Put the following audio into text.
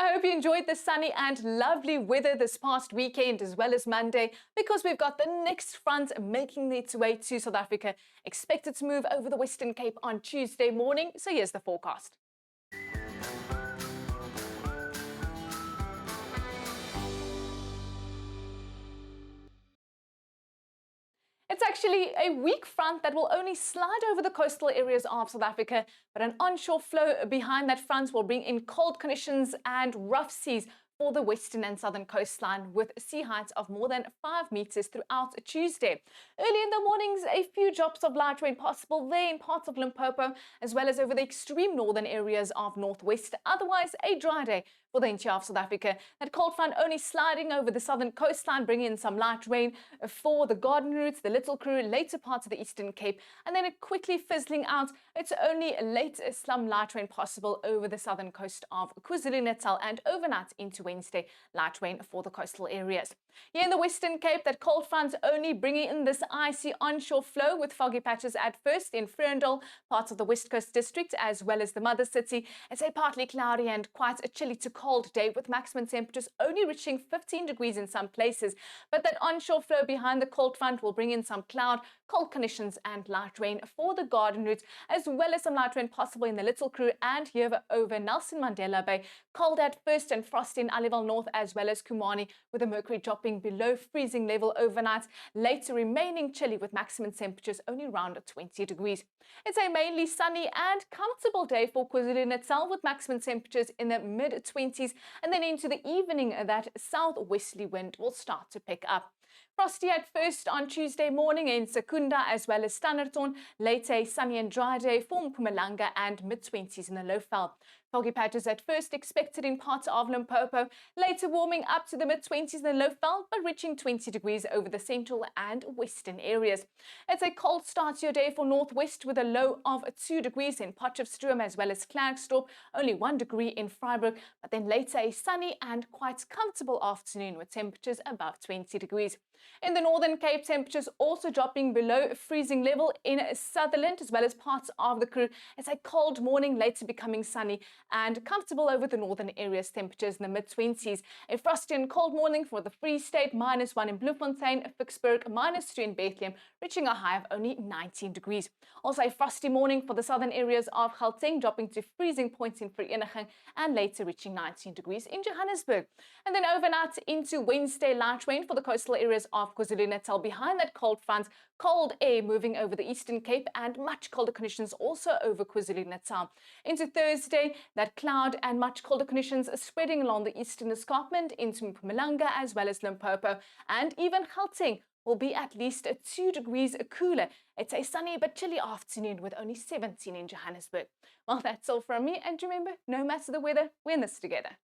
I hope you enjoyed the sunny and lovely weather this past weekend as well as Monday, because we've got the next front making its way to South Africa, expected to move over the Western Cape on Tuesday morning. So here's the forecast. It's actually a weak front that will only slide over the coastal areas of South Africa, but an onshore flow behind that front will bring in cold conditions and rough seas for the western and southern coastline, with sea heights of more than 5 meters throughout Tuesday. Early in the mornings, a few drops of light rain possible there in parts of Limpopo, as well as over the extreme northern areas of northwest. Otherwise, a dry day for the interior of South Africa. That cold front only sliding over the southern coastline, bringing in some light rain for the Garden Routes, the Little Crew, later parts of the Eastern Cape, and then it quickly fizzling out. It's only late slum light rain possible over the southern coast of KwaZulu-Natal and overnight into Wednesday, light rain for the coastal areas. Here in the Western Cape, that cold front only bringing in this icy onshore flow with foggy patches at first in Freundel, parts of the West Coast District, as well as the Mother City. It's a partly cloudy and quite a chilly to cold day, with maximum temperatures only reaching 15 degrees in some places. But that onshore flow behind the cold front will bring in some cloud, cold conditions and light rain for the Garden Route, as well as some light rain possible in the Little Crew and here over Nelson Mandela Bay. Cold at first and frosty in Aliwal North as well as Kumani, with the mercury dropping below freezing level overnight, later remaining chilly with maximum temperatures only around 20 degrees. It's a mainly sunny and comfortable day for KwaZulu-Natal, with maximum temperatures in the mid-20s, and then into the evening that southwesterly wind will start to pick up. Frosty at first on Tuesday morning in Secunda as well as Standerton, later a sunny and dry day for Mpumalanga and mid-20s in the Lowveld. Foggy patches at first expected in parts of Limpopo, later warming up to the mid-20s in the Lowveld, but reaching 20 degrees over the central and western areas. It's a cold start to your day for northwest, with a low of 2 degrees in Potchefstroom as well as Klerksdorp, only 1 degree in Vryburg, but then later a sunny and quite comfortable afternoon with temperatures above 20 degrees. In the Northern Cape, temperatures also dropping below freezing level in Sutherland as well as parts of the Crew. It's a cold morning, later becoming sunny and comfortable over the northern areas, temperatures in the mid-20s. A frosty and cold morning for the Free State, -1 in Bloemfontein, Vicksburg, -3 in Bethlehem, reaching a high of only 19 degrees. Also a frosty morning for the southern areas of Gauteng, dropping to freezing points in Vereniging and later reaching 19 degrees in Johannesburg. And then overnight into Wednesday, light rain for the coastal areas of KwaZulu-Natal behind that cold front, cold air moving over the Eastern Cape and much colder conditions also over KwaZulu-Natal. Into Thursday, that cloud and much colder conditions spreading along the eastern escarpment into Mpumalanga as well as Limpopo, and even Gauteng will be at least 2 degrees cooler. It's a sunny but chilly afternoon with only 17 in Johannesburg. Well, that's all from me, and remember, no matter the weather, we're in this together.